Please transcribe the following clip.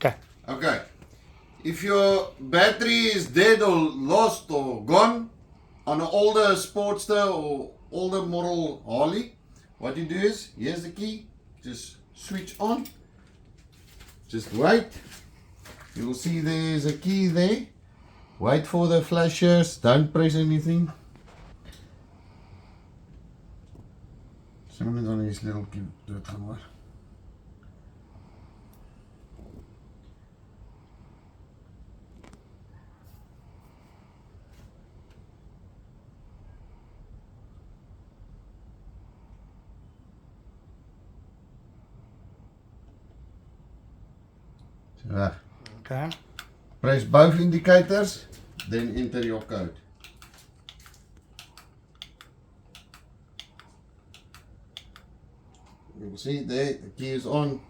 Okay. Okay. If your battery is dead or lost or gone on an older Sportster or older model Harley, what you do is, here's the key, just switch on, just wait. You will see there's a key there. Wait for the flashers, don't press anything. Someone on his little key, do it somewhere. So, Okay. press both indicators, then enter your code. You will see there, the key is on.